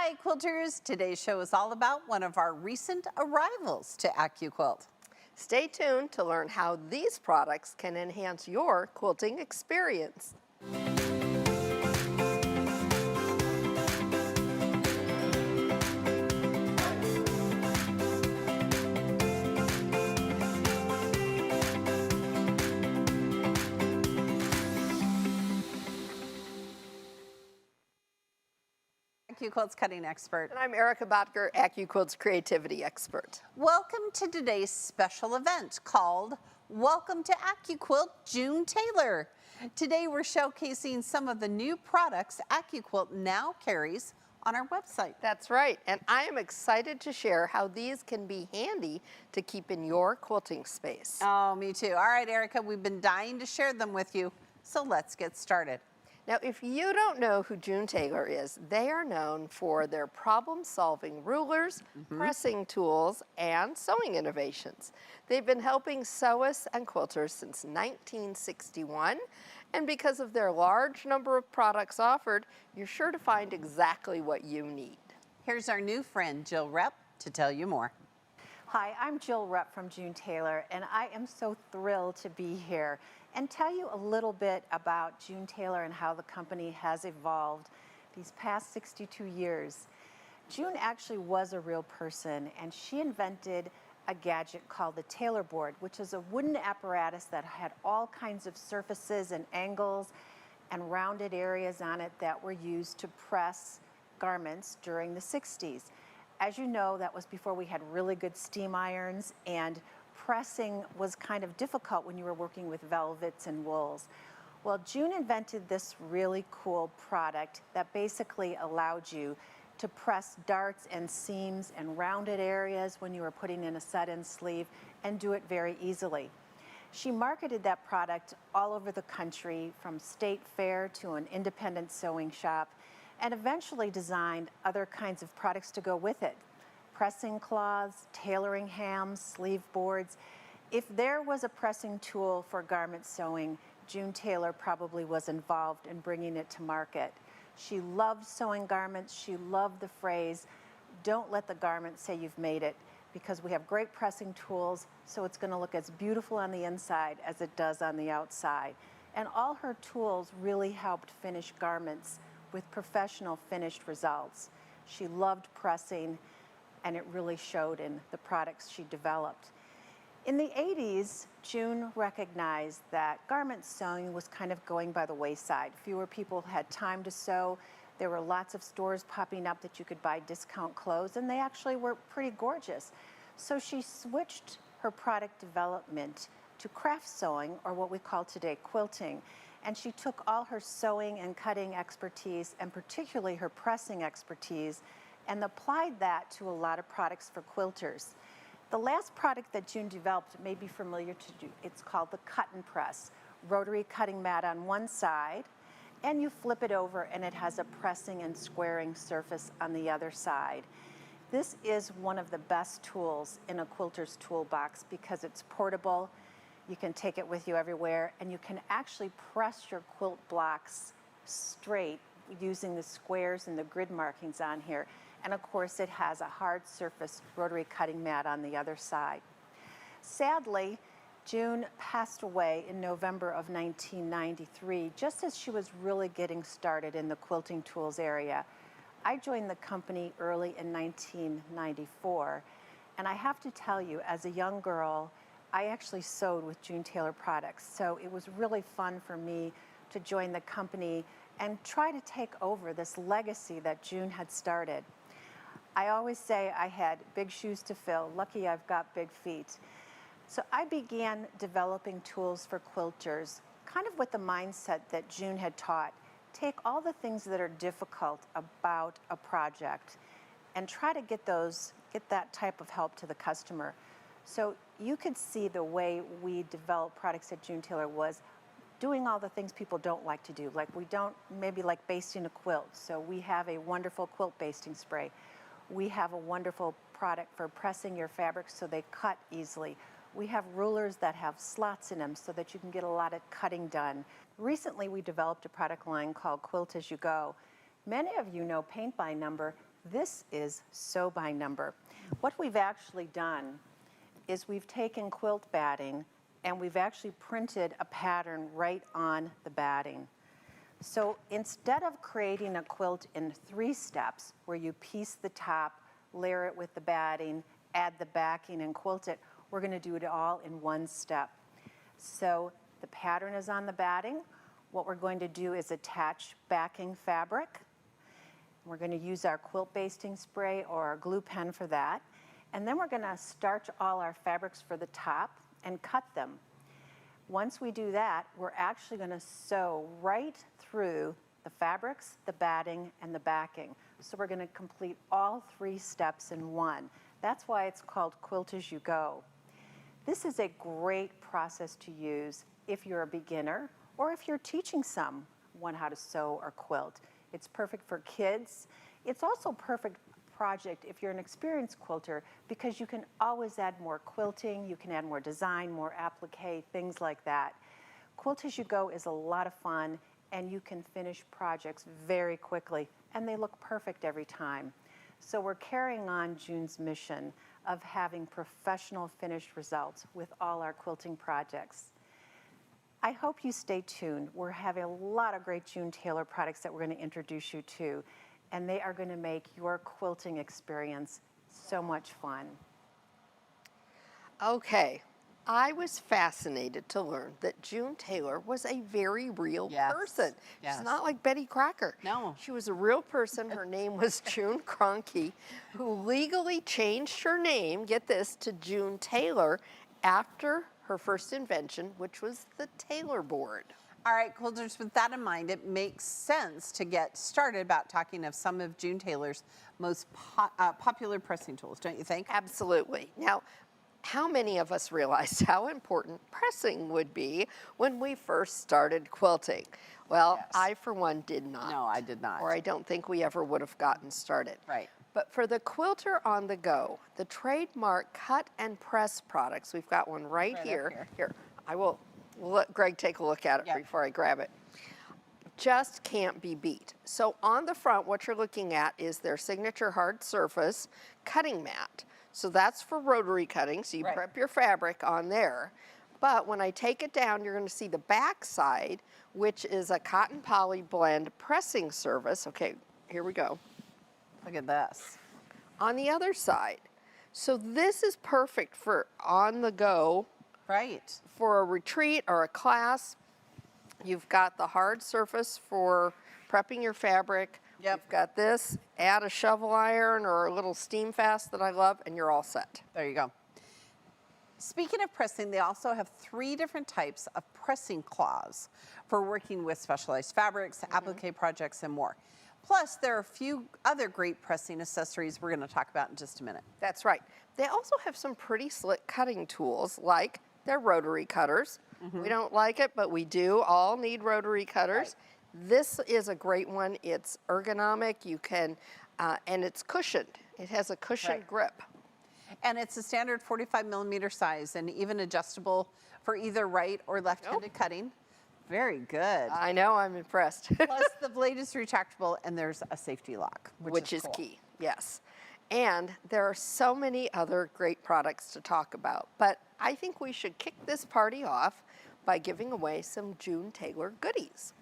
Hi, quilters. Today's show is all about one of our recent arrivals to AccuQuilt. Stay tuned to learn how these products can enhance your quilting experience. AccuQuilt's cutting expert. And I'm Erica Botker, AccuQuilt's creativity expert. Welcome to today's special event called Welcome to AccuQuilt June Tailor. Today we're showcasing some of the new products AccuQuilt now carries on our website. That's right, and I am excited to share how these can be handy to keep in your quilting space. Oh, me too. All right, Erica, we've been dying to share them with you, so let's get started. Now, if you don't know who June Tailor is, they are known for their problem-solving rulers, pressing tools, and sewing innovations. They've been helping sewists and quilters since 1961, and because of their large number of products offered, you're sure to find exactly what you need. Here's our new friend, Jill Rep, to tell you more. Hi, I'm Jill Rep from June Tailor, and I am so thrilled to be here and tell you a little bit about June Tailor and how the company has evolved these past 62 years. June actually was a real person, and she invented a gadget called the Tailor board, which is a wooden apparatus that had all kinds of surfaces and angles and rounded areas on it that were used to press garments during the 60s. As you know, that was before we had really good steam irons, and pressing was kind of difficult when you were working with velvets and wools. Well, June invented this really cool product that basically allowed you to press darts and seams and rounded areas when you were putting in a set-in sleeve and do it very easily. She marketed that product all over the country, from state fair to an independent sewing shop, and eventually designed other kinds of products to go with it. Pressing cloths, tailoring hams, sleeve boards. If there was a pressing tool for garment sewing, June Tailor probably was involved in bringing it to market. She loved sewing garments. She loved the phrase, "Don't let the garment say you've made it," because we have great pressing tools, so it's going to look as beautiful on the inside as it does on the outside. And all her tools really helped finish garments with professional finished results. She loved pressing, and it really showed in the products she developed. In the 80s, June recognized that garment sewing was kind of going by the wayside. Fewer people had time to sew. There were lots of stores popping up that you could buy discount clothes, and they actually were pretty gorgeous. So she switched her product development to craft sewing, or what we call today quilting. And she took all her sewing and cutting expertise, and particularly her pressing expertise, and applied that to a lot of products for quilters. The last product that June developed may be familiar to you. It's called the cut and press. Rotary cutting mat on one side, and you flip it over and it has a pressing and squaring surface on the other side. This is one of the best tools in a quilter's toolbox because it's portable. You can take it with you everywhere, and you can actually press your quilt blocks straight using the squares and the grid markings on here. And of course, it has a hard surface rotary cutting mat on the other side. Sadly, June passed away in November of 1993, just as she was really getting started in the quilting tools area. I joined the company early in 1994, and I have to tell you, as a young girl, I actually sewed with June Tailor products, so it was really fun for me to join the company and try to take over this legacy that June had started. I always say I had big shoes to fill. Lucky I've got big feet. So I began developing tools for quilters, kind of with the mindset that June had taught. Take all the things that are difficult about a project and try to get that type of help to the customer. So you could see the way we develop products at June Tailor was doing all the things people don't like to do. Like we don't maybe like basting a quilt. So we have a wonderful quilt basting spray. We have a wonderful product for pressing your fabrics so they cut easily. We have rulers that have slots in them so that you can get a lot of cutting done. Recently, we developed a product line called Quilt As You Go. Many of you know paint by number. This is sew by number. What we've actually done is we've taken quilt batting and we've actually printed a pattern right on the batting. So instead of creating a quilt in 3 steps where you piece the top, layer it with the batting, add the backing and quilt it, we're going to do it all in 1 step. So the pattern is on the batting. What we're going to do is attach backing fabric. We're going to use our quilt basting spray or our glue pen for that. And then we're going to starch all our fabrics for the top and cut them. Once we do that, we're actually going to sew right through the fabrics, the batting, and the backing. So we're going to complete all 3 steps in one. That's why it's called Quilt As You Go. This is a great process to use if you're a beginner or if you're teaching someone how to sew or quilt. It's perfect for kids. It's also a perfect project if you're an experienced quilter because you can always add more quilting, you can add more design, more applique, things like that. Quilt As You Go is a lot of fun and you can finish projects very quickly and they look perfect every time. So we're carrying on June's mission of having professional finished results with all our quilting projects. I hope you stay tuned. We're having a lot of great June Tailor products that we're going to introduce you to, and they are going to make your quilting experience so much fun. Okay, I was fascinated to learn that June Tailor was a very real person. Yes. She's not like Betty Crocker. No. She was a real person. Her name was June Cronky, who legally changed her name, get this, to June Tailor after her first invention, which was the tailor board. All right, quilters, with that in mind, it makes sense to get started about talking of some of June Tailor's most popular pressing tools, don't you think? Absolutely. Now, how many of us realized how important pressing would be when we first started quilting? Well, Yes. I, for one, did not. No, I did not. Or I don't think we ever would have gotten started. Right. But for the quilter on the go, the trademark cut and press products, we've got one right Right up here. here. We'll let Greg take a look at it Yep. before I grab it. Just can't be beat. So on the front, what you're looking at is their signature hard surface cutting mat. So that's for rotary cutting, so you Right. prep your fabric on there. But when I take it down, you're going to see the back side, which is a cotton poly blend pressing surface. Okay, here we go. Look at this. On the other side. So this is perfect for on the go, Right. for a retreat or a class. You've got the hard surface for prepping your fabric. Yep. You've got this, add a shovel iron or a little steam fast that I love, and you're all set. There you go. Speaking of pressing, they also have 3 different types of pressing cloths for working with specialized fabrics, applique projects, and more. Plus, there are a few other great pressing accessories we're going to talk about in just a minute. That's right. They also have some pretty slick cutting tools like their rotary cutters. We don't like it, but we do all need rotary cutters. This is a great one. It's ergonomic. You can, and it's cushioned. It has a cushioned grip. And it's a standard 45mm size and even adjustable for either right or left-handed cutting. Very good. I know, I'm impressed. Plus, the blade is retractable and there's a safety lock, Which is cool. key, yes. And there are so many other great products to talk about, but I think we should kick this party off by giving away some June Tailor goodies.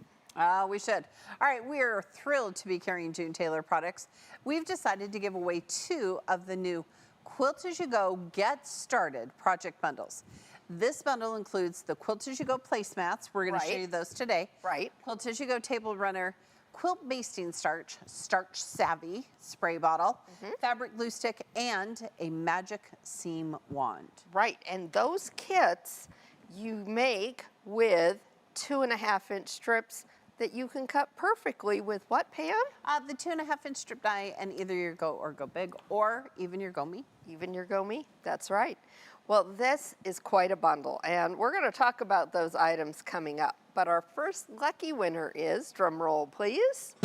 We should. All right, we are thrilled to be carrying June Tailor products. We've decided to give away 2 of the new Quilt As You Go Get Started project bundles. This bundle includes the Quilt As You Go placemats. We're going to show you those today. Right. Quilt As You Go table runner, quilt basting starch, Starch Savvy spray bottle, fabric glue stick, and a magic seam wand. Right, and those kits you make with 2.5-inch strips that you can cut perfectly with what, Pam? The 2.5-inch strip die and either your Go or Go Big or even your Go Me. Even your Go Me, that's right. Well, this is quite a bundle, and we're going to talk about those items coming up. But our first lucky winner is, drum roll please,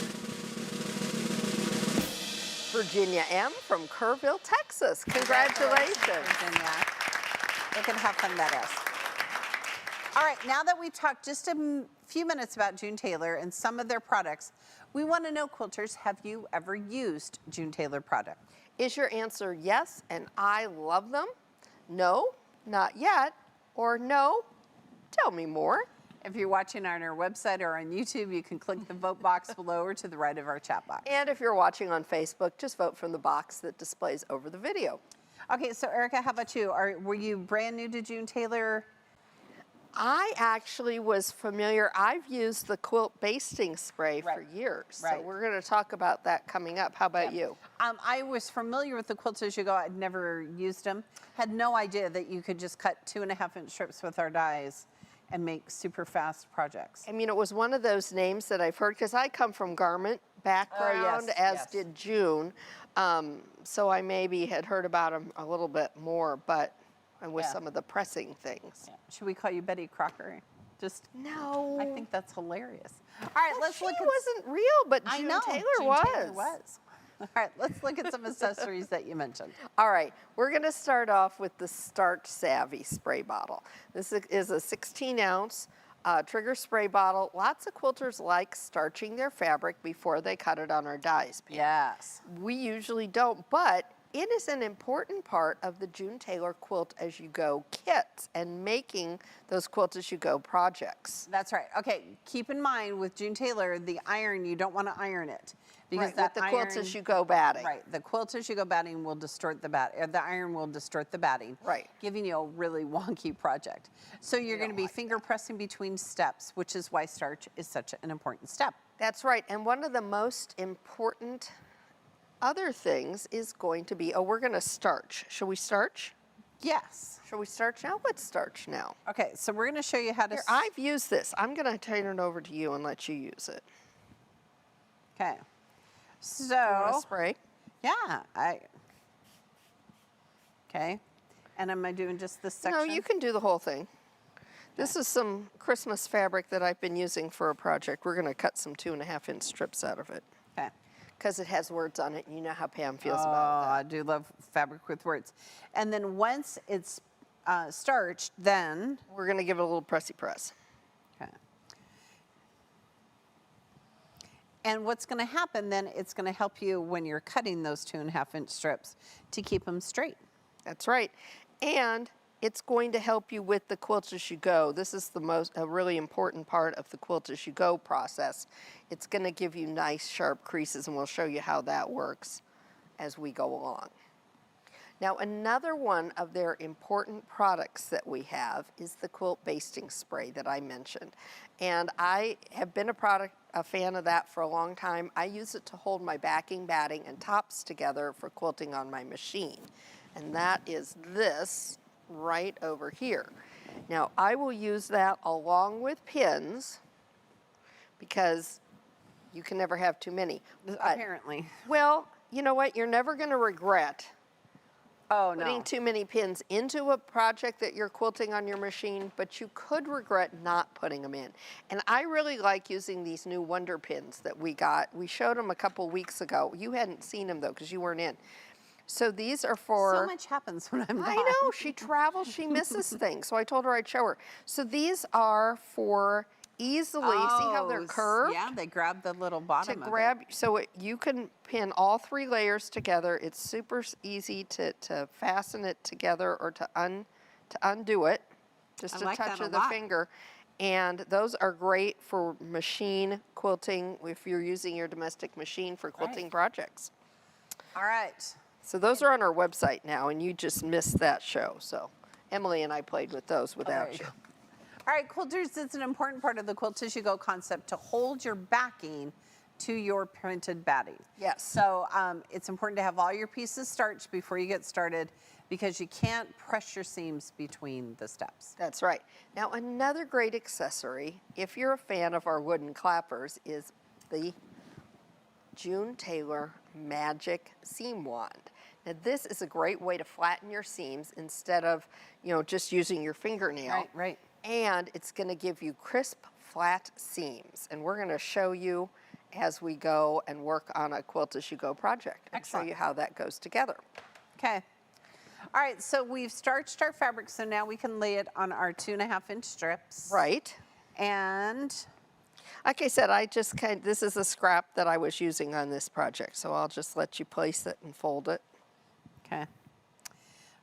Virginia M. from Kerrville, Texas. Congratulations. Virginia. Look at how fun that is. All right, now that we talked just a few minutes about June Tailor and some of their products. We want to know, quilters, have you ever used June Tailor product? Is your answer yes, and I love them? No, not yet, or no, tell me more. If you're watching on our website or on YouTube, you can click the vote box below or to the right of our chat box. And if you're watching on Facebook, just vote from the box that displays over the video. Okay, so Erica, how about you? Were you brand new to June Tailor? I actually was familiar. I've used the quilt basting spray for years. So we're going to talk about that coming up. How about you? I was familiar with the quilts as you go. I'd never used them. Had no idea that you could just cut 2.5-inch strips with our dies and make super fast projects. I mean, it was one of those names that I've heard, because I come from garment background, as did June. So I maybe had heard about them a little bit more, but with some of the pressing things. Should we call you Betty Crocker? Just no. I think that's hilarious. All right, let's look at. She wasn't real, but June Tailor was. All right, let's look at some accessories that you mentioned. All right, we're going to start off with the Starch Savvy spray bottle. This is a 16-ounce trigger spray bottle. Lots of quilters like starching their fabric before they cut it on our dies. Yes. We usually don't, but it is an important part of the June Tailor Quilt As You Go kits and making those Quilt As You Go projects. That's right. Okay, keep in mind with June Tailor, the iron, you don't want to iron it. Because with the Quilt As You Go batting. Right, the Quilt As You Go batting will distort the the iron will distort the batting. Right. Giving you a really wonky project. So you're going to be finger pressing between steps, which is why starch is such an important step. That's right, and one of the most important other things is going to be, we're going to starch. Shall we starch? Yes. Shall we starch now? Let's starch now. Okay, so we're going to show you how to. Here, I've used this. I'm going to turn it over to you and let you use it. Okay. So. You want to spray? Yeah. Okay. And am I doing just this section? No, you can do the whole thing. This is some Christmas fabric that I've been using for a project. We're going to cut some 2.5-inch strips out of it. Okay. Because it has words on it, and you know how Pam feels Oh, about that. I do love fabric with words. And then once it's starched, then. We're going to give it a little pressy press. Okay. And what's going to happen then, it's going to help you when you're cutting those 2.5-inch strips to keep them straight. That's right. And it's going to help you with the Quilt As You Go. This is a really important part of the Quilt As You Go process. It's going to give you nice sharp creases, and we'll show you how that works as we go along. Now, another one of their important products that we have is the quilt basting spray that I mentioned. And I have been a fan of that for a long time. I use it to hold my backing, batting, and tops together for quilting on my machine. And that is this right over here. Now, I will use that along with pins because you can never have too many. Apparently. Well, you know what? You're never going to regret putting no. too many pins into a project that you're quilting on your machine, but you could regret not putting them in. And I really like using these new Wonder pins that we got. We showed them a couple weeks ago. You hadn't seen them though because you weren't in. So these are for... So much happens when I'm gone. I know, she travels, she misses things. So I told her I'd show her. So these are for easily, see how they're curved? Yeah, they grab the little bottom So you can pin all 3 layers together. It's super easy to fasten it together or to undo it. Just a touch of the finger. And those are great for machine quilting if you're using your domestic machine for quilting projects. All right. So those are on our website now, and you just missed that show. So Emily and I played with those without you. All right, quilters, it's an important part of the Quilt As You Go concept to hold your backing to your printed batting. Yes. So it's important to have all your pieces starched before you get started because you can't press your seams between the steps. That's right. Now, another great accessory, if you're a fan of our wooden clappers, is the June Tailor Magic Seam Wand. Now, this is a great way to flatten your seams instead of, just using your fingernail. Right. And it's going to give you crisp, flat seams. And we're going to show you as we go and work on a Quilt As You Go project. And show you how that goes together. Okay. All right, so we've starched our fabric, so now we can lay it on our 2.5-inch strips. Right. And Like I said, this is a scrap that I was using on this project, so I'll just let you place it and fold it. Okay.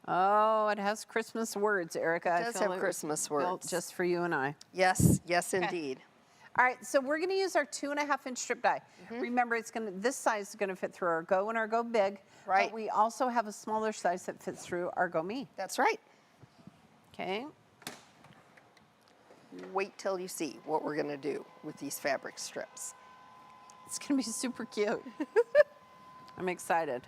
Oh, it has Christmas words, Erica. It does have Christmas words. Built just for you and I. Yes, yes, indeed. All right, so we're going to use our 2.5-inch strip die. Remember, this size is going to fit through our Go and our Go Big. Right. But we also have a smaller size that fits through our Go Me. That's right. Okay. Wait till you see what we're going to do with these fabric strips. It's going to be super cute. I'm excited.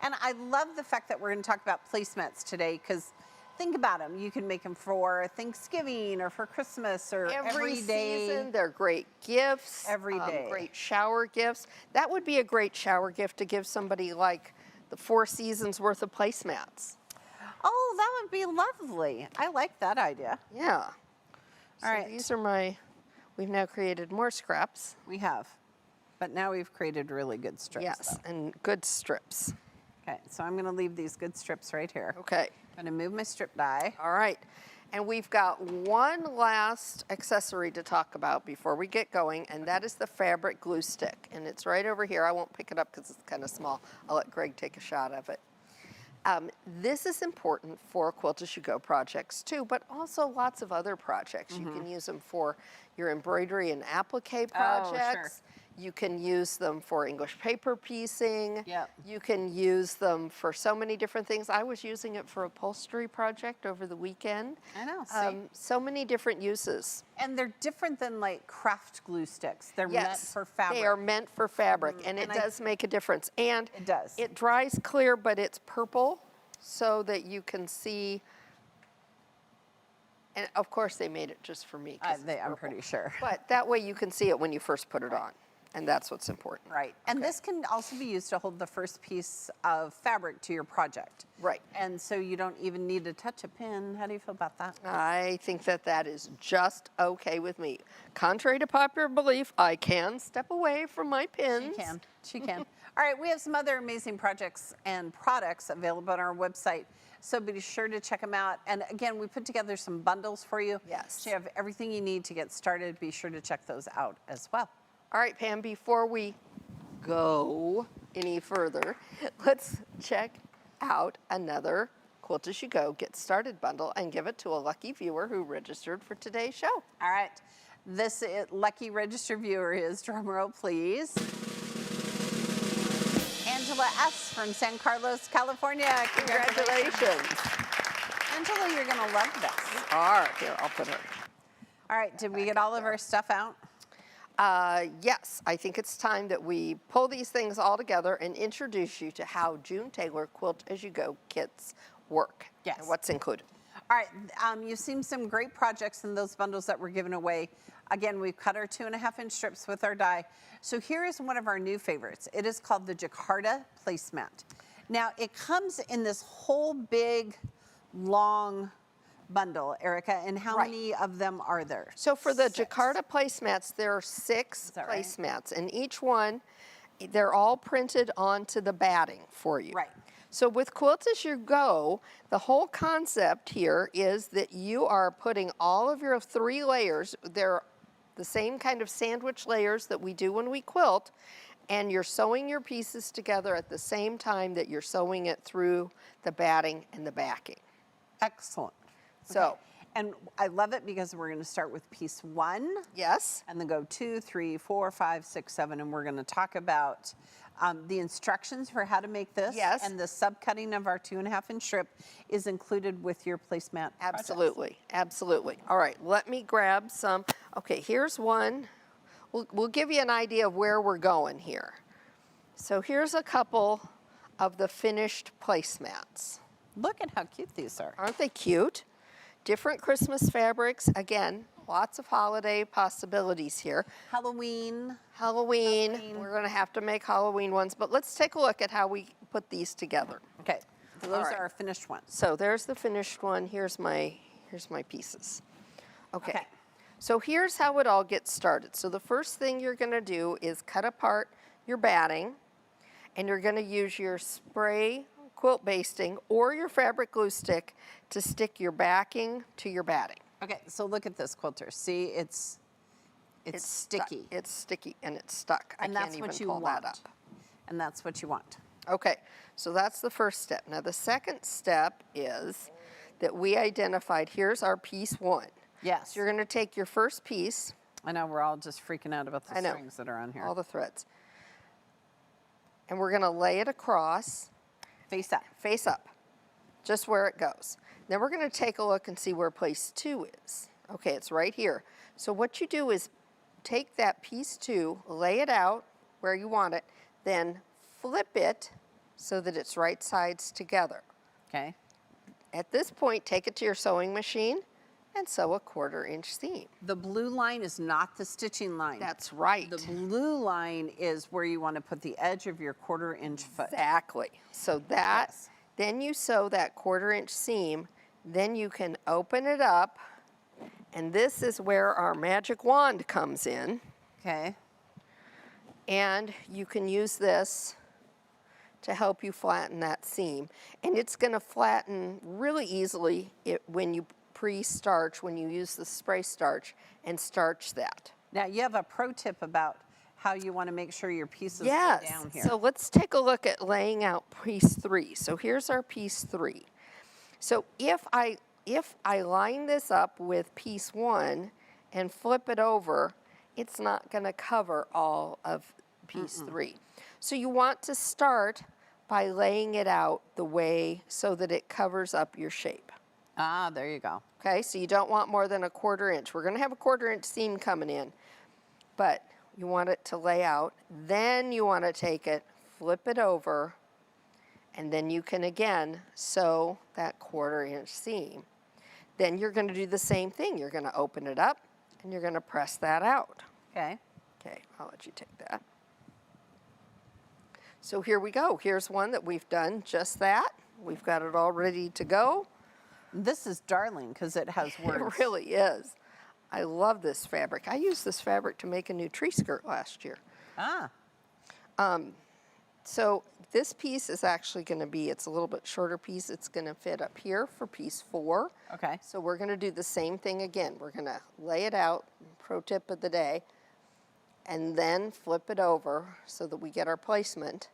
And I love the fact that we're going to talk about placemats today, because think about them. You can make them for Thanksgiving or for Christmas or every day. Season, they're great gifts. Every day. Great shower gifts. That would be a great shower gift to give somebody like the 4 seasons worth of placemats. Oh, that would be lovely. I like that idea. Yeah. All right. These are we've now created more scraps. We have. But now we've created really good strips. Yes, though. and good strips. Okay, so I'm going to leave these good strips right here. Okay. I'm going to move my strip die. All right. And we've got one last accessory to talk about before we get going, and that is the fabric glue stick. And it's right over here. I won't pick it up because it's kind of small. I'll let Greg take a shot of it. This is important for Quilt As You Go projects too, but also lots of other projects. You can use them for your embroidery and applique projects. You can use them for English paper piecing. Yep. You can use them for so many different things. I was using it for a upholstery project over the weekend. I know, see? So many different uses. And they're different than like craft glue sticks. They're Yes, meant for fabric. they are meant for fabric, and it does make a difference. And It does. It dries clear, but it's purple, so that you can see. And of course, they made it just for me. 'Cause it's I'm purple. pretty sure. But that way you can see it when you first put it on, and that's what's important. Right. And this can also be used to hold the first piece of fabric to your project. Right. And so you don't even need to touch a pin. How do you feel about that? I think that is just okay with me. Contrary to popular belief, I can step away from my pins. She can. She can. All right, we have some other amazing projects and products available on our website, so be sure to check them out. And again, we put together some bundles for you. Yes. So you have everything you need to get started. Be sure to check those out as well. All right, Pam, before we go any further, let's check out another Quilt As You Go Get Started bundle and give it to a lucky viewer who registered for today's show. All right, this lucky registered viewer is, drumroll please, Angela S. from San Carlos, California. Congratulations. Angela, you're going to love this. All right, here, I'll put it. All right, did we get all of our stuff out? Yes, I think it's time that we pull these things all together and introduce you to how June Tailor Quilt As You Go kits work. Yes. And what's included. All right, you've seen some great projects in those bundles that were given away. Again, we've cut our 2.5-inch strips with our die. So here is one of our new favorites. It is called the Jacquarda Placemat. Now, it comes in this whole big, long bundle, Erica, and how many of them are there? So for the 6. Jacquarda placemats, there are 6 that right? placemats, and each one, they're all printed onto the batting for you. Right. So with Quilt As You Go, the whole concept here is that you are putting all of your 3 layers, they're the same kind of sandwich layers that we do when we quilt, and you're sewing your pieces together at the same time that you're sewing it through the batting and the backing. Excellent. So, Okay. And I love it because we're going to start with piece 1. yes. And then go 2, 3, 4, 5, 6, 7, and we're going to talk about the instructions for how to make this. Yes. And the subcutting of our 2.5-inch strip is included with your placemat. Absolutely, absolutely. All right, let me grab some. Okay, here's one. We'll give you an idea of where we're going here. So here's a couple of the finished placemats. Look at how cute these are. Aren't they cute? Different Christmas fabrics. Again, lots of holiday possibilities here. Halloween. Halloween. We're going to have to make Halloween ones, but let's take a look at how we put these together. Okay, so those are our finished ones. So there's the finished one. Here's my pieces. Okay. So here's how it all gets started. So the first thing you're going to do is cut apart your batting, and you're going to use your spray quilt basting or your fabric glue stick to stick your backing to your batting. Okay, so look at this quilter. See, it's sticky. Stuck. It's sticky and it's stuck. And I that's can't what even you pull want. that up. And that's what you want. Okay, so that's the first step. Now the second step is that we identified, here's our piece 1. Yes. So you're going to take your first piece. I know we're all just freaking out about the I know. strings that are on here. All the threads. And we're going to lay it across, Face up. just where it goes. Then we're going to take a look and see where place 2 is. Okay, it's right here. So what you do is take that piece 2, lay it out where you want it, then flip it so that it's right sides together. Okay. At this point, take it to your sewing machine and sew a 1/4 inch seam. The blue line is not the stitching line. That's right. The blue line is where you want to put the edge of your 1/4 inch foot. Exactly. So that, Yes. then you sew that 1/4 inch seam, then you can open it up, and this is where our magic wand comes in, Okay. and you can use this to help you flatten that seam. And it's going to flatten really easily when you pre-starch, when you use the spray starch and starch that. Now you have a pro tip about how you want to make sure your pieces lay Yes. down here. So let's take a look at laying out piece 3. So here's our piece 3. So if I line this up with piece 1 and flip it over, it's not going to cover all of piece 3. So you want to start by laying it out the way so that it covers up your shape. Ah, there you go. Okay, so you don't want more than a 1/4 inch. We're going to have a 1/4 inch seam coming in, but you want it to lay out. Then you want to take it, flip it over, and then you can again sew that 1/4 inch seam. Then you're going to do the same thing. You're going to open it up and you're going to press that out. Okay. Okay, I'll let you take that. So here we go. Here's one that we've done just that. We've got it all ready to go. This is darling because it has words. It really is. I love this fabric. I used this fabric to make a new tree skirt last year. Ah. So this piece is actually going to be, it's a little bit shorter piece. It's going to fit up here for piece 4. Okay. So we're going to do the same thing again. We're going to lay it out, pro tip of the day, and then flip it over so that we get our placement.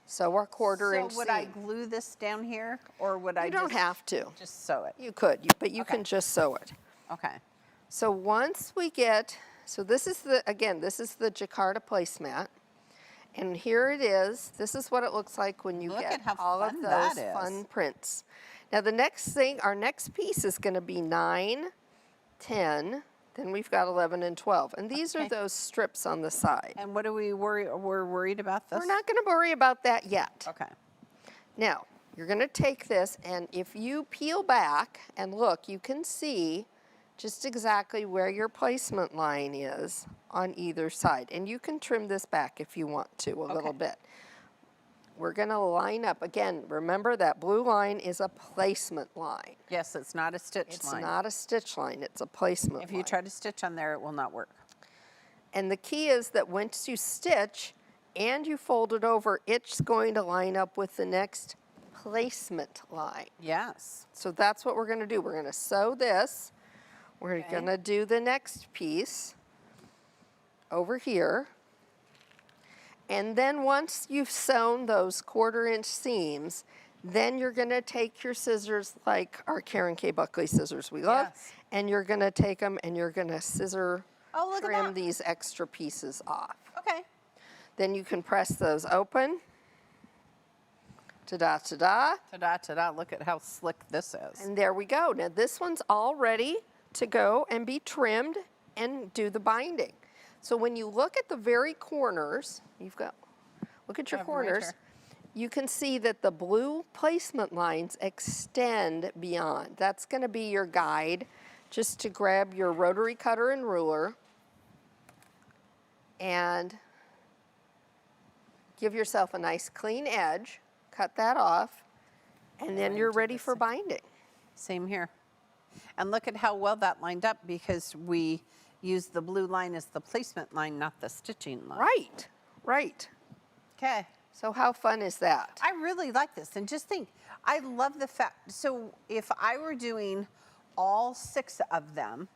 Sew our 1/4 inch So would seam. I glue this down here or would I You don't have to. just sew it? You could, but you can just sew it. Okay. So once we get, so this is the, again, this is the jacquard placemat. And here it is. This is what it looks like when you Look get at how all of fun those that is. fun prints. Now the next thing, our next piece is going to be 9, 10, then we've got 11 and 12. And these are Okay. those strips on the side. And what do we worry? We're worried about this? We're not going to worry about that yet. Okay. Now, you're going to take this, and if you peel back and look, you can see just exactly where your placement line is on either side. And you can trim this back if you want to a little bit. We're going to line up. Again, remember that blue line is a placement line. Yes, it's not a stitch It's line. not a stitch line, it's a placement If line. you try to stitch on there, it will not work. And the key is that once you stitch and you fold it over, it's going to line up with the next placement line. Yes. So that's what we're going to do. We're going to sew this. We're Okay. going to do the next piece over here. And then once you've sewn those 1/4 inch seams, then you're going to take your scissors, like our Karen K. Buckley scissors we love, Yes. and you're going to take them and you're going to scissor Oh, look at trim that. these extra pieces off. Okay. Then you can press those open. Ta-da, ta-da. Ta-da, ta-da. Look at how slick this is. And there we go. Now this one's all ready to go and be trimmed and do the binding. So when you look at the very corners, look at your have them right corners, here. you can see that the blue placement lines extend beyond. That's going to be your guide, just to grab your rotary cutter and ruler and give yourself a nice clean edge, cut that off, and then you're ready for binding. Same here. And look at how well that lined up because we used the blue line as the placement line, not the stitching line. Right, right. Okay. So how fun is that? I really like this. And just think, I love the fact, so if I were doing all 6 of them,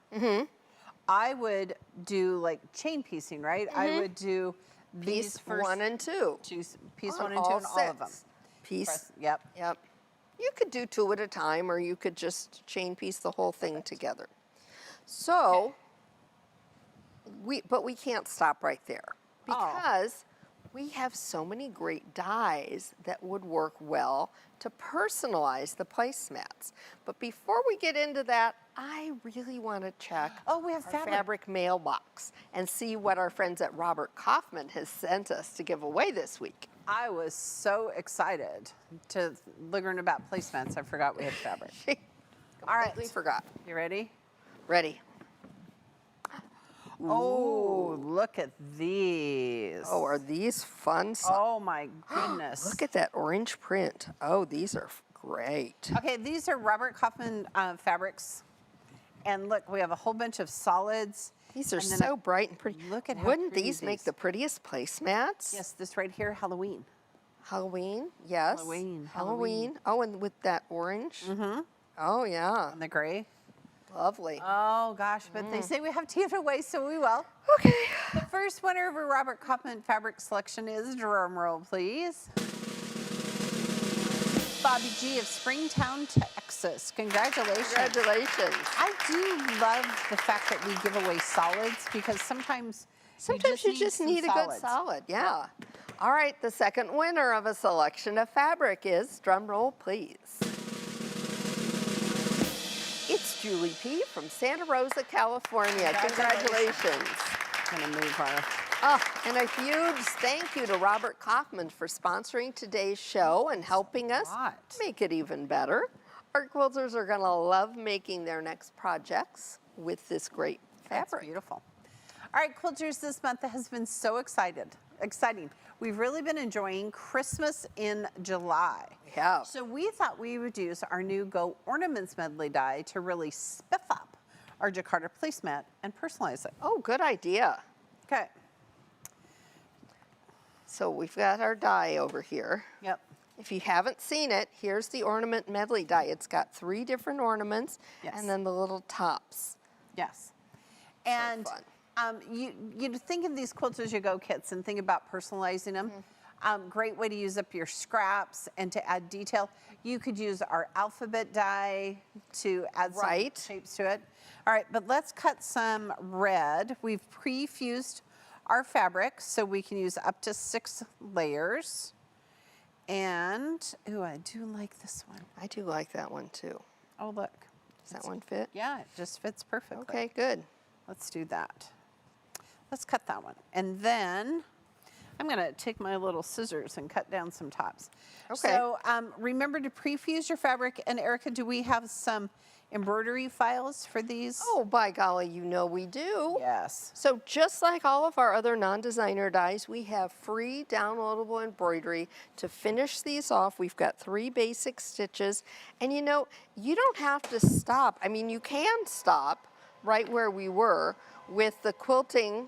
I would do like chain piecing, right? I would do these Piece first 1 and 2. piece on 1 and 2 and all of them. Piece. Press- Yep. Yep. You could do 2 at a time, or you could just chain piece the whole thing together. So, but we can't stop right there because we have so many great dies that would work well to personalize the placemats. But before we get into that, I really want to check Oh, we have our fabric mailbox and see what our friends at Robert Kaufman has sent us to give away this week. I was so excited to learn about placemats. I forgot we had fabric. All right. Completely forgot. You ready? Ready. Oh, look at these. Oh, are these fun? Oh my goodness. Look at that orange print. Oh, these are great. Okay, these are Robert Kaufman fabrics. And look, we have a whole bunch of solids. These are and then so bright and pretty. Look at how Wouldn't pretty these make these- the prettiest placemats? Yes, this right here, Halloween. Halloween, yes. Halloween. Halloween. Oh, and with that orange. Oh, yeah. And the gray. Lovely. Oh gosh, but they say we have to give it away, so we will. Okay. The first winner of a Robert Kaufman fabric selection is, drum roll please, Bobby G of Springtown, Texas. Congratulations. Congratulations. I do love the fact that we give away solids because sometimes You just some need a good solids. solid, yeah. All right, the second winner of a selection of fabric is, drum roll please. It's Julie P. from Santa Rosa, California. Congratulations. Gonna move our. Oh, and a huge thank you to Robert Kaufman for sponsoring today's show and helping us make it even better. Our quilters are gonna love making their next projects with this great That's fabric. beautiful. All right, quilters, this month has been so exciting. We've really been enjoying Christmas in July. Yeah. So we thought we would use our new Go Ornaments medley die to really spiff up our jacquard placemat and personalize it. Oh, good idea. Okay. So we've got our die over here. Yep. If you haven't seen it, here's the ornament medley die. It's got 3 different ornaments Yes. and then the little tops. Yes. And fun. you think of these Quilt As You Go kits and think about personalizing them. Great way to use up your scraps and to add detail. You could use our alphabet die to add some Right. shapes to it. All right, but let's cut some red. We've pre-fused our fabric so we can use up to 6 layers. And, ooh, I do like this one. I do like that one too. Oh, look. Does that one fit? Yeah, it just fits perfectly. Okay, good. Let's do that. Let's cut that one. And then I'm gonna take my little scissors and cut down some tops. Okay. So remember to pre-fuse your fabric. And Erica, do we have some embroidery files for these? Oh, by golly, you know we do. Yes. So just like all of our other non-designer dies, we have free downloadable embroidery to finish these off. We've got 3 basic stitches. And you know, you don't have to stop. I mean, you can stop right where we were with the quilting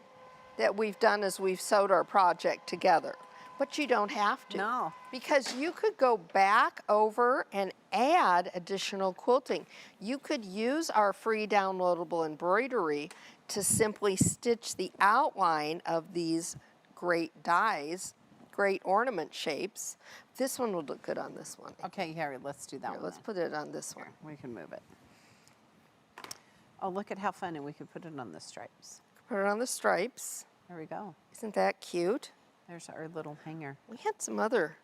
that we've done as we've sewed our project together. But you don't have to. No. Because you could go back over and add additional quilting. You could use our free downloadable embroidery to simply stitch the outline of these great dies, great ornament shapes. This one would look good on this one. Okay, Harry, let's do that Here, one. let's then. put it on this one. We can move it. Oh, look at how fun, and we could put it on the stripes. Put it on the stripes. There we go. Isn't that cute? There's our little hanger. We had some other,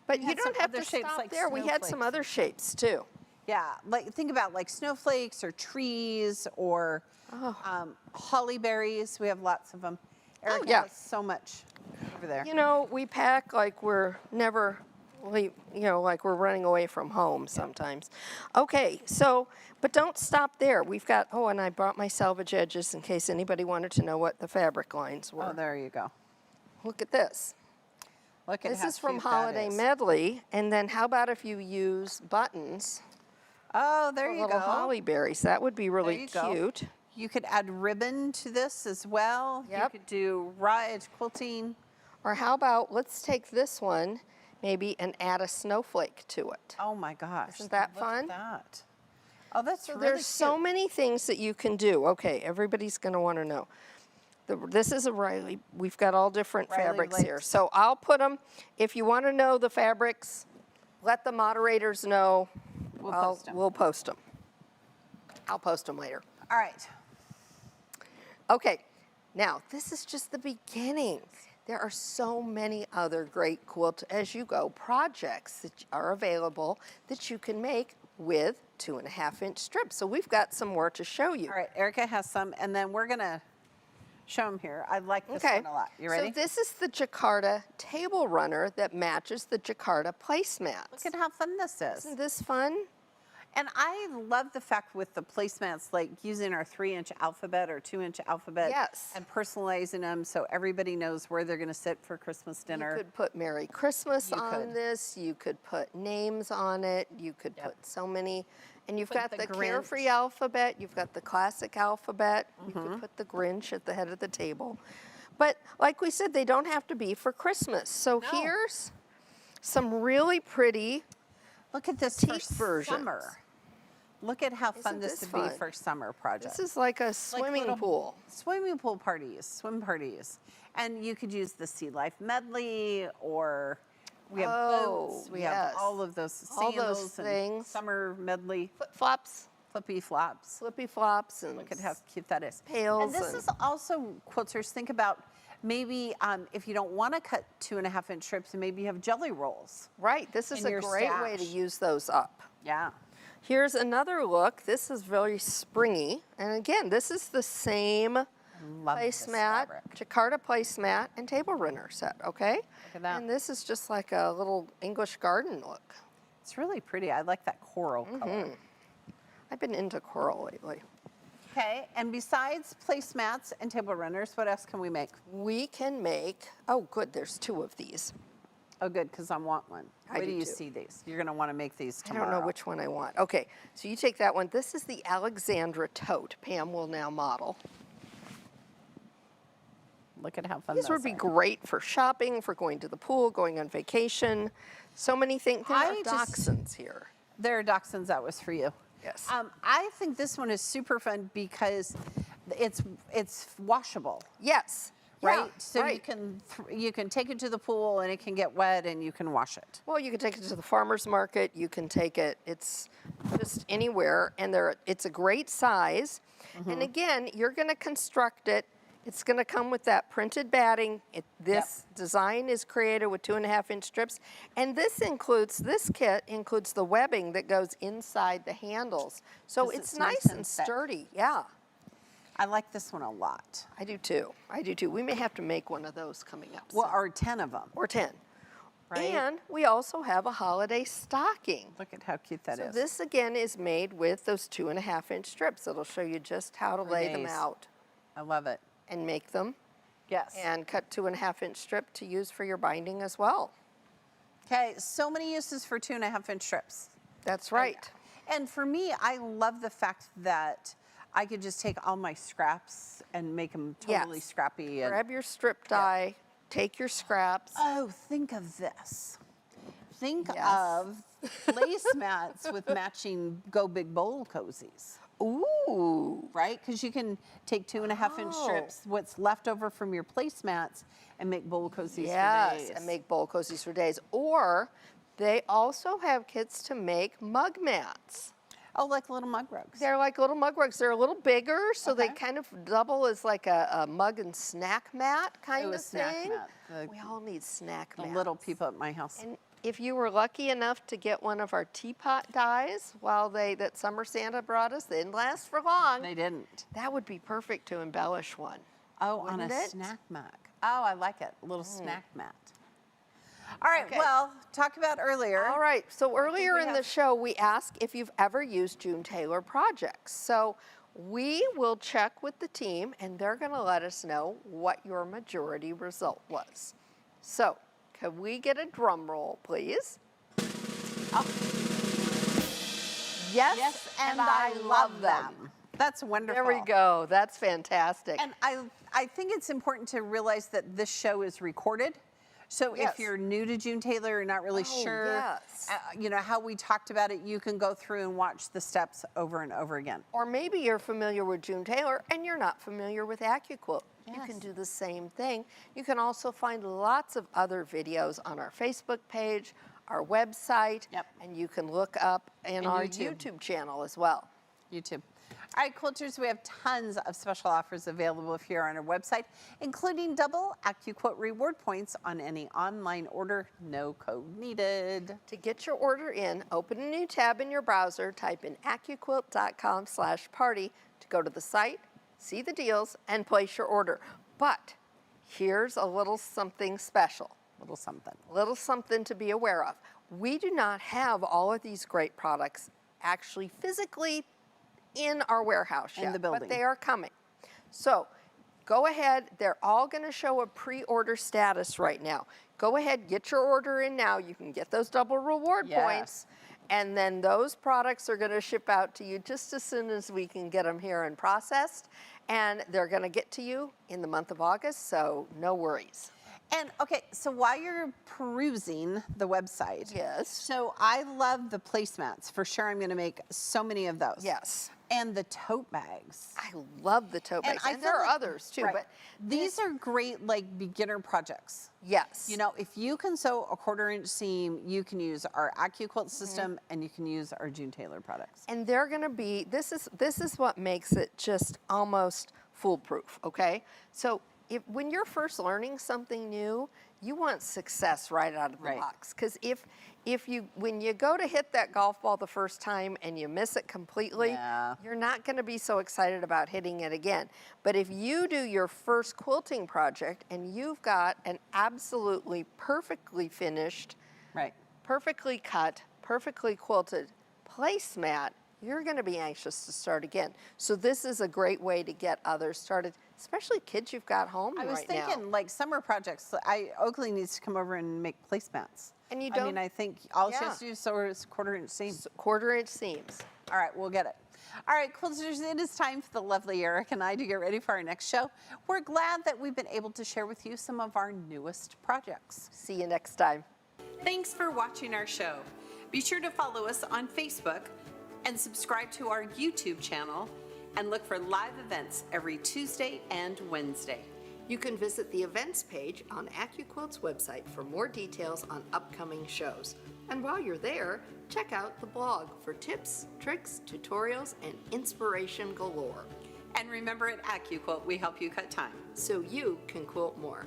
but We you had don't some have other to shapes stop like there. We had some snowflakes. other shapes too. Yeah, like think about like snowflakes or trees or holly berries. We have lots of them. Erica yeah. has so much over there. You know, we pack like we're never, you know, like we're running away from home sometimes. Okay, so, but don't stop there. We've got, oh, and I brought my salvage edges in case anybody wanted to know what the fabric lines were. Oh, there you go. Look at this. Look at This how is from cute that Holiday is. Medley. And then how about if you use buttons? Oh, there for you little go. holly berries. That would be really you go. cute. You could add ribbon to this as well. You Yep. could do raw edge quilting. Or how about, let's take this one, maybe, and add a snowflake to it. Oh my gosh. Isn't that Look fun? At that. Oh, that's So really there's cute. so many things that you can do. Okay, everybody's going to want to know. This is a Riley. We've got all different Riley fabrics here. Lakes. So I'll put them, if you want to know the fabrics, let the moderators know. We'll post 'em. We'll post them. I'll post them later. All right. Okay, now this is just the beginning. There are so many other great quilt as you go projects that are available that you can make with 2.5-inch strips. So we've got some more to show you. All right, Erica has some, and then we're gonna show them here. I like this one a lot. You ready? So this is the Jacquarda table runner that matches the Jacquarda placemats. Look at how fun this is. Isn't this fun? And I love the fact with the placemats, like using our 3-inch alphabet or 2-inch alphabet. Yes. And personalizing them so everybody knows where they're gonna sit for Christmas dinner. You could put Merry Christmas You on could. this. You could put names on it. You could Yep. put so many. And you've Put got the the Grinch. Carefree alphabet. You've got the classic alphabet. You could put the Grinch at the head of the table. But like we said, they don't have to be for Christmas. So No. here's some really pretty. Look at this Teak for versions. summer. Look at how fun Isn't this this would be fun? for summer projects. This is like a swimming little pool. Swimming pool parties, swim parties. And you could use the Sea Life medley, or we have boats, we have yes. all of those All those sandals and things. summer medley, Flip flops, flippy flops. flippy flops, and Look at how cute that is. pails And this and- is also, quilters, think about maybe if you don't want to cut 2.5-inch strips, and maybe you have jelly rolls. right. This is in a your great way to stash. use those up. Yeah. Here's another look. This is very springy. And again, this is the same Love this placemat, fabric. Jacquarda placemat, and table runner set, okay? Look at that. And this is just like a little English garden look. It's really pretty. I like that coral color. I've been into coral lately. Okay, and besides placemats and table runners, what else can we make? We can make, oh good, there's 2 of these. Oh, good, because I want one. I Where do do you too. see these? You're going to want to make these I tomorrow. don't know which one I want. Okay, so you take that one. This is the Alexandra tote. Pam will now model. Look at how fun These those would be are. great for shopping, for going to the pool, going on vacation. So many things. There are I just- dachshunds here. There are dachshunds, that was for you. Yes. I think this one is super fun because it's washable, Yes. right? Yeah, So right. you can take it to the pool and it can get wet and you can wash it. Well, you can take it to the farmer's market. You can take it. It's just anywhere, and it's a great size. And again, you're going to construct it. It's going to come with that printed batting. This design is created with 2.5-inch strips, and this kit includes the webbing that goes inside the handles. So 'Cause it's it's nice nice and and thick. sturdy. Yeah, I like this one a lot. I do too. I do too. We may have to make one of those coming up. Well, soon. or 10 of them. Or 10. Right. And we also have a holiday stocking. Look at how cute that is. So this again is made with those 2.5-inch strips. It'll show you just how to lay them days. out I love it. and make them, Yes. and cut 2.5-inch strip to use for your binding as well. Okay, so many uses for 2.5-inch strips. That's right. And for me, I love the fact that I could just take all my scraps and make them totally Yes. scrappy. And, Grab your strip die, take your scraps. oh, think of this. Think Yes. of placemats with matching Go Big Bowl cozies, Ooh. right? Because you can take 2.5-inch Oh. strips, what's left over from your placemats, and make bowl cozies for Yes, days. and make bowl cozies for days. Or they also have kits to make mug mats. Oh, like little mug rugs. They're like little mug rugs. They're a little bigger, so they Okay. kind of double as like a mug and snack mat kind Ooh, a of snack thing. mat. The- We all need snack The mats. little people at my house. And if you were lucky enough to get one of our teapot dies that Summer Santa brought us, they didn't last for long. They didn't. That would be perfect to embellish one. Oh, on Wouldn't a it? snack mat. Oh, I like it. A little snack mat. All right, Okay. well, talk about earlier. All right, so earlier we in the have- show, we asked if you've ever used June Tailor projects. So we will check with the team, and they're going to let us know what your majority result was. So can we get a drum roll, please? Yes, and I love them. That's wonderful. There we go. That's fantastic. And I think it's important to realize that this show is recorded. So Yes. if you're new to June Tailor, you're not really Oh, sure, yes. you know, how we talked about it, you can go through and watch the steps over and over again. Or maybe you're familiar with June Tailor and you're not familiar with AccuQuilt. You Yes. can do the same thing. You can also find lots of other videos on our Facebook page, our website, Yep. and you can look up in And our YouTube. YouTube channel as well. YouTube. All right, quilters, we have tons of special offers available here on our website, including double AccuQuilt reward points on any online order, no code needed. To get your order in, open a new tab in your browser, type in AccuQuilt.com/party to go to the site, see the deals, and place your order. But here's a little something special. Little something. Little something to be aware of. We do not have all of these great products actually physically in our warehouse In yet, the building. but they are coming. So go ahead, they're all gonna show a pre-order status right now. Go ahead, get your order in now. You can get those double reward Yes. points, and then those products are gonna ship out to you just as soon as we can get them here and processed, and they're gonna get to you in the month of August, so no worries. And okay, so while you're perusing the website, Yes. so I love the placemats. For sure, I'm going to make so many of those. Yes. And the tote bags. I love the tote bags, and there feel are like- others too, right. but these are great, like, beginner projects. yes. You know, if you can sew a 1/4-inch seam, you can use our AccuQuilt system and you can use our June Tailor products. And they're going to be, this is what makes it just almost foolproof, okay? So when you're first learning something new, you want success right out of the Right. box. Because when you go to hit that golf ball the first time and you miss it completely, Yeah. you're not going to be so excited about hitting it again. But if you do your first quilting project and you've got an absolutely perfectly finished, Right. perfectly cut, perfectly quilted placemat, you're going to be anxious to start again. So this is a great way to get others started, especially kids you've got home I was right now. thinking, like, summer projects, Oakley needs to come over and make placemats. And you I mean, don't- I think all she Yeah. has to do is sew her 1/4-inch seam. 1/4-inch seams. All right, we'll get it. All right, quilters, it is time for the lovely Eric and I to get ready for our next show. We're glad that we've been able to share with you some of our newest projects. See you next time. Thanks for watching our show. Be sure to follow us on Facebook and subscribe to our YouTube channel and look for live events every Tuesday and Wednesday. You can visit the events page on AccuQuilt's website for more details on upcoming shows. And while you're there, check out the blog for tips, tricks, tutorials, and inspiration galore, And remember, at AccuQuilt, we help you cut time. so you can quilt more.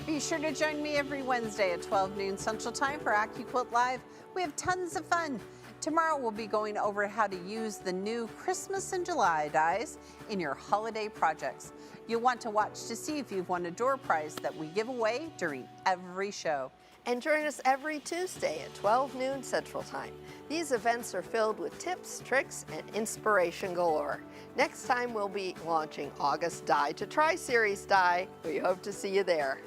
Be sure to join me every Wednesday at 12 noon Central Time for AccuQuilt Live. We have tons of fun. Tomorrow we'll be going over how to use the new Christmas in July dies in your holiday projects. You'll want to watch to see if you've won a door prize that we give away during every show. And join us every Tuesday at 12 noon Central Time. These events are filled with tips, tricks, and inspiration galore. Next time we'll be launching August Die to Try Series Die. We hope to see you there.